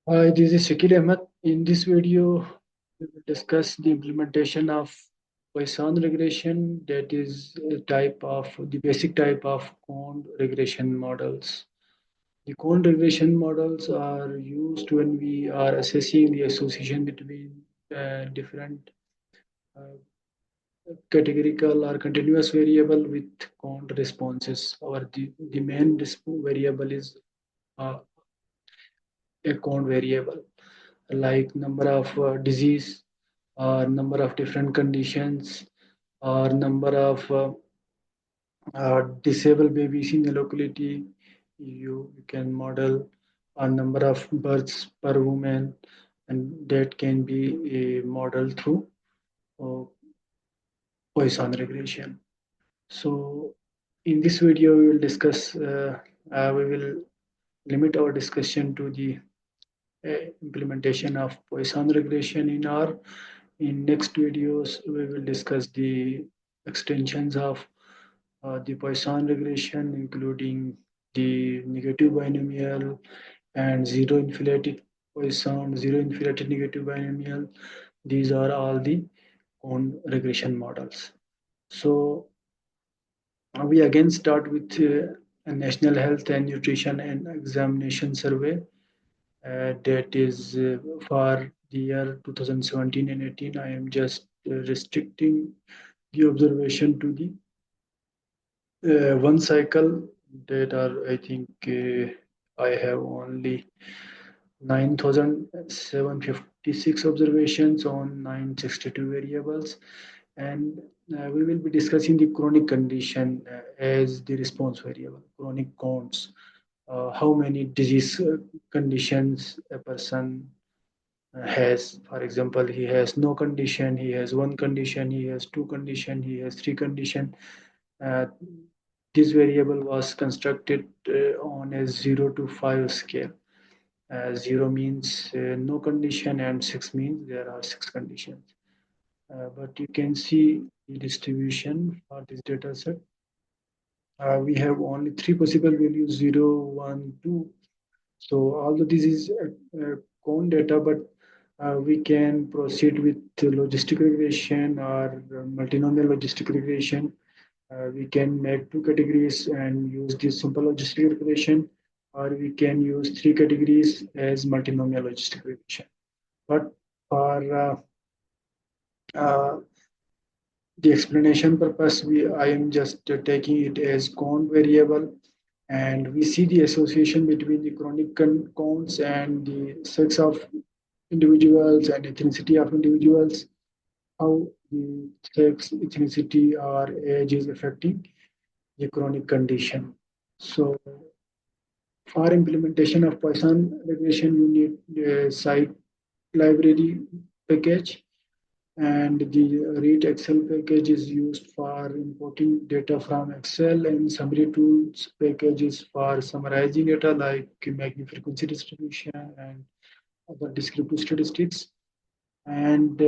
Hi, this is Shakil Ahmed. In this video, we will discuss the implementation of Poisson regression, that is a type of the basic type of cone regression models. The cone regression models are used when we are assessing the association between different uh, categorical or continuous variable with cone responses. Or the main variable is uh, a cone variable, like number of disease or number of different conditions or number of disabled babies in a locality. You can model a number of births per woman, and that can be a model through uh, Poisson regression. So in this video we will discuss we will limit our discussion to the implementation of Poisson regression in R. In next videos, we will discuss the extensions of the Poisson regression, including the negative binomial and zero inflated Poisson, zero inflated negative binomial. These are all the cone regression models. So we again start with a National Health and Nutrition and Examination Survey that is for the year 2017 and 18. I am just restricting the observation to the one cycle that are, I think, I have only 9,756 observations on 962 variables, and we will be discussing the chronic condition as the response variable, chronic counts, how many disease conditions a person has. For example, he has no condition, he has one condition, he has two condition, he has three condition. uh, this variable was constructed on a 0 to 5 scale. 0 means no condition and 6 means there are 6 conditions. But you can see the distribution for this data set. We have only three possible values: 0, 1, 2. So although this is cone data, but we can proceed with logistic regression or multinomial logistic regression. We can make two categories and use this simple logistic regression, or we can use three categories as multinomial logistic regression. But for uh, the explanation purpose, I am just taking it as count variable, and we see the association between the chronic counts and the sex of individuals and ethnicity of individuals, how the sex, ethnicity, or age is affecting the chronic condition. So for implementation of Poisson regression, you need a site library package, and the read Excel package is used for importing data from Excel, and summary tools package is for summarizing data like magnetic frequency distribution and other descriptive statistics. And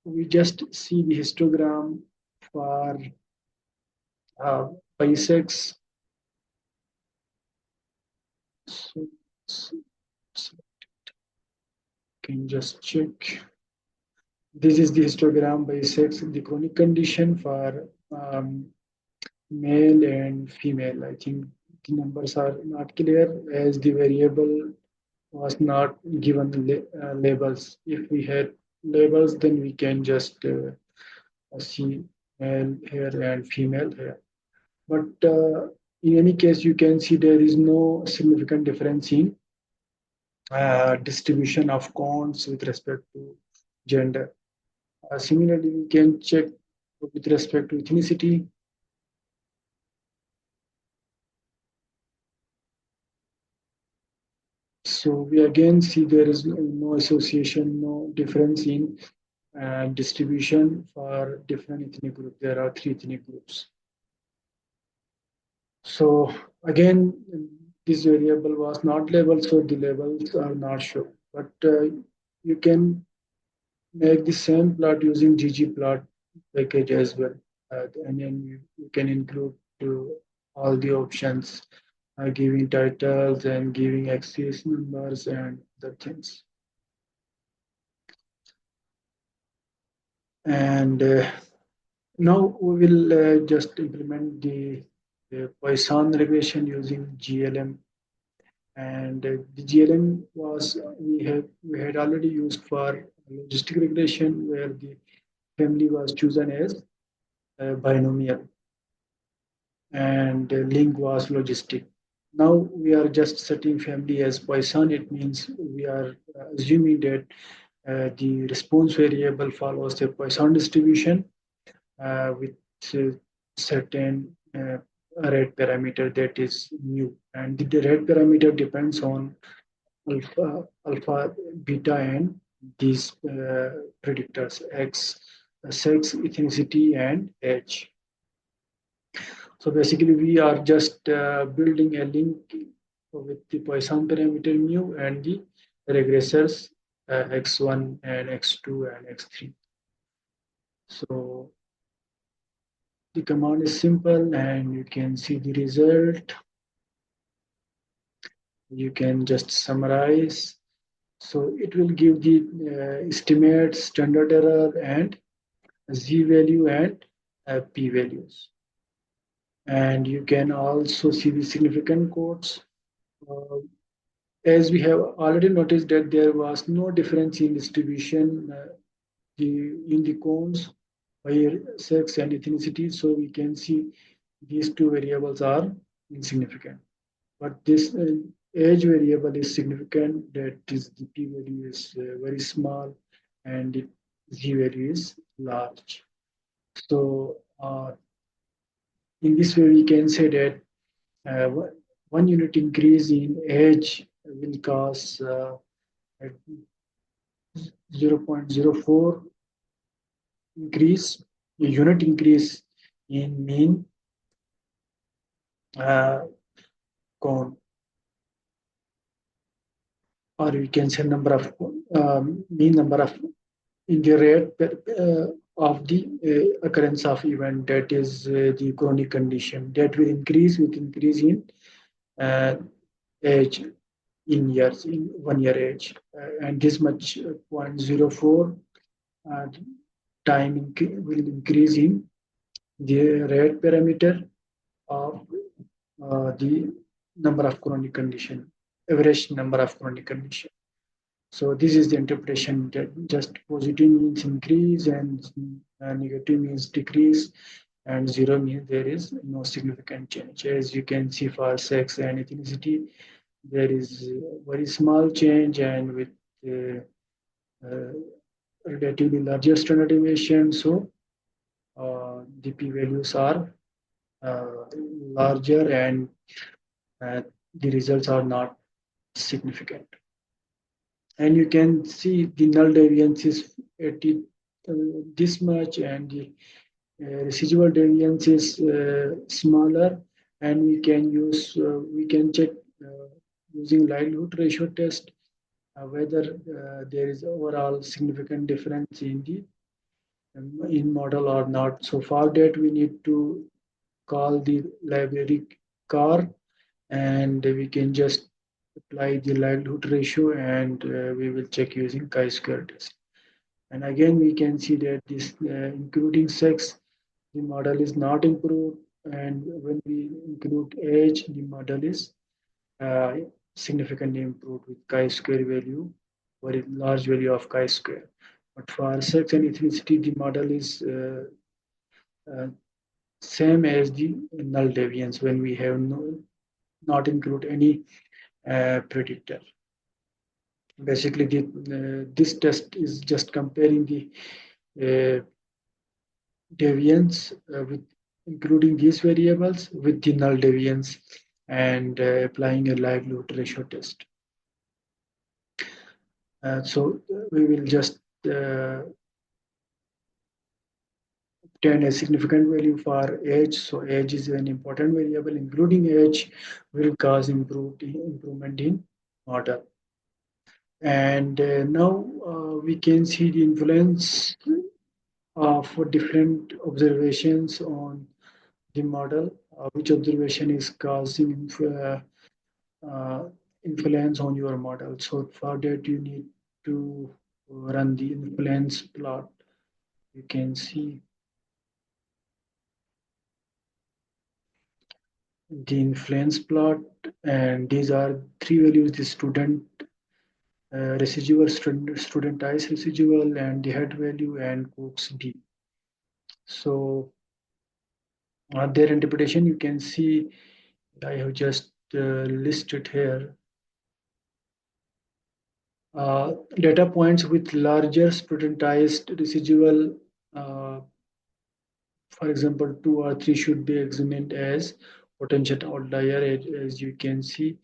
we just see the histogram for uh, bisects. So, so can just check. This is the histogram by sex, the chronic condition for male and female. I think the numbers are not clear as the variable was not given labels. If we had labels, then we can just see male here and female here. But in any case, you can see there is no significant difference in distribution of counts with respect to gender. Similarly, we can check with respect to ethnicity. So we again see there is no association, no difference in distribution for different ethnic groups. There are three ethnic groups. So again, this variable was not labeled, so the labels are not shown. But you can make the same plot using ggplot package as well. And then you can include all the options giving titles and giving axis numbers and other things. And now we will just implement the Poisson regression using GLM. And the GLM was we had already used for logistic regression, where the family was chosen as binomial and link was logistic. Now we are just setting family as Poisson. It means we are assuming that the response variable follows a Poisson distribution with certain rate parameter that is new, and the rate parameter depends on alpha, beta, and these predictors x, sex, ethnicity, and age. So basically, we are just building a link with the Poisson parameter mu and the regressors x1 and x2 and x3. So the command is simple, and you can see the result. You can just summarize. So it will give the estimate, standard error, and z value and p values. And you can also see the significant quotes. Uh, as we have already noticed that there was no difference in distribution in the cones by sex and ethnicity, so we can see these two variables are insignificant. But this age variable is significant, that is the p value is very small and the z value is large. So in this way we can say that uh, 1 unit increase in age will cause 0.04 increase, a unit increase in mean uh, cone, or we can say number of mean number of in the rate of the occurrence of event, that is the chronic condition that will increase with increase in uh, age in years, in 1 year age, and this much 0.04 uh, time will increase in the rate parameter of the number of chronic condition, average number of chronic condition. So this is the interpretation, that just positive means increase and negative means decrease, and zero means there is no significant change. As you can see, for sex and ethnicity, there is a very small change, and with uh, uh, relatively larger standard deviation, so the p values are larger, and uh, the results are not significant. And you can see the null deviance is 80, this much, and the residual deviance is smaller, and we can check using likelihood ratio test whether there is overall significant difference in the in model or not. So for that we need to call the library car, and we can just apply the likelihood ratio, and we will check using chi-square test. And again, we can see that this including sex, the model is not improved, and when we include age, the model is uh, significantly improved with chi-square value, very large value of chi-square. But for sex and ethnicity, the model is uh, same as the null deviance when we have not include any predictor. Basically, this test is just comparing the uh, deviance with including these variables with the null deviance, and applying a likelihood ratio test. So we will just obtain a significant value for age. So age is an important variable. Including age will cause improvement in model. And now we can see the influence of different observations on the model, which observation is causing uh, influence on your model. So for that, you need to run the influence plot. You can see the influence plot, and these are three values: the student residual, student ice residual, and the head value, and Cook's D. So their interpretation, you can see I have just listed here. Data points with larger studentized residual, uh, for example, two or three, should be examined as potential outlier. As you can see,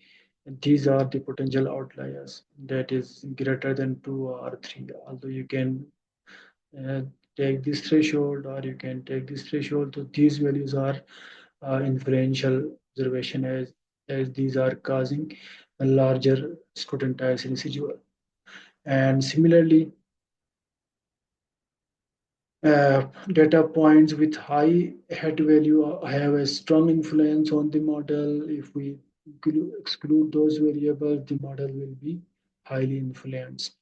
these are the potential outliers that is greater than two or three. Although you can uh, take this threshold or you can take this threshold, so these values are influential observation, as these are causing a larger studentized residual. And similarly, data points with high head value have a strong influence on the model. If we exclude those variables, the model will be highly influenced.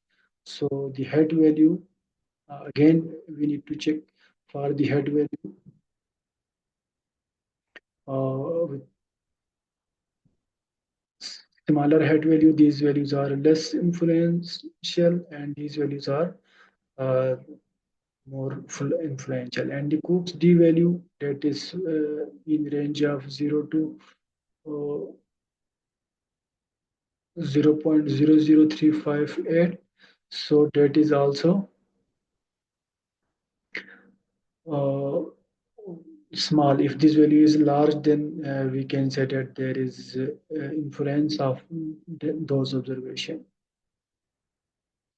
So the head value, again, we need to check for the head value. With smaller head value, these values are less influential, and these values are uh, more full influential. And the Cook's D value, that is in range of 0 to 0.00358. So that is also uh, small. If this value is large, then we can say that there is influence of those observation.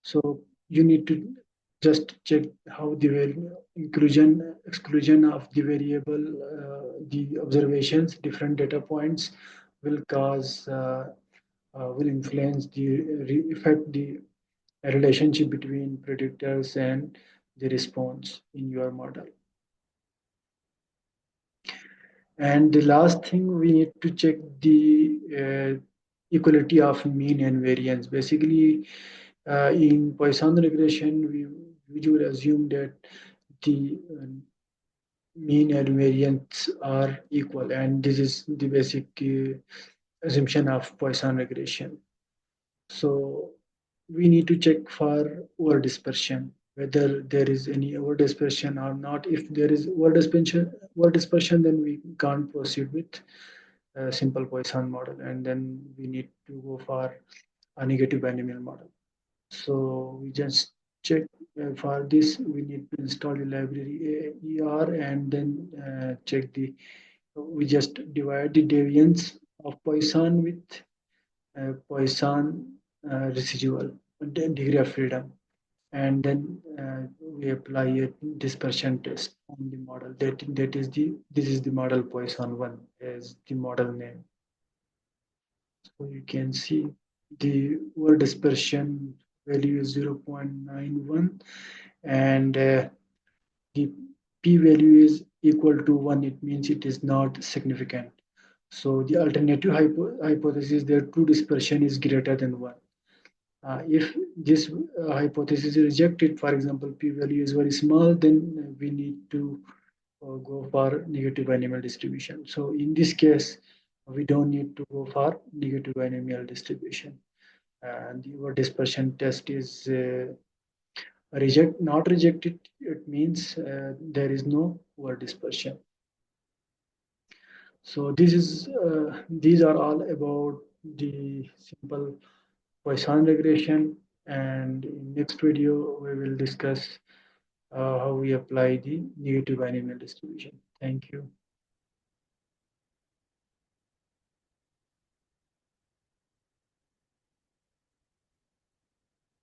So you need to just check how the inclusion exclusion of the variable, the observations, different data points will cause will influence the affect the relationship between predictors and the response in your model. And the last thing, we need to check the equality of mean and variance. Basically, in Poisson regression, we usually assume that the mean and variance are equal, and this is the basic assumption of Poisson regression. So we need to check for over dispersion, whether there is any over dispersion or not. If there is over dispersion, then we can't proceed with a simple Poisson model, and then we need to go for a negative binomial model. So we just check for this. We need to install the library ER, and then check the. We just divide the deviance of Poisson with Poisson residual, degree of freedom, and then we apply a dispersion test on the model. That is the this is the model Poisson one as the model name. So you can see the over dispersion value is 0.91, and the p value is equal to 1. It means it is not significant. So the alternative hypothesis, that true dispersion is greater than 1. If this hypothesis is rejected, for example, p-value is very small, then we need to go for negative binomial distribution. So in this case, we don't need to go for negative binomial distribution. And your dispersion test is not rejected. It means there is no over dispersion. So these are all about the simple Poisson regression, and in next video we will discuss how we apply the negative binomial distribution. Thank you.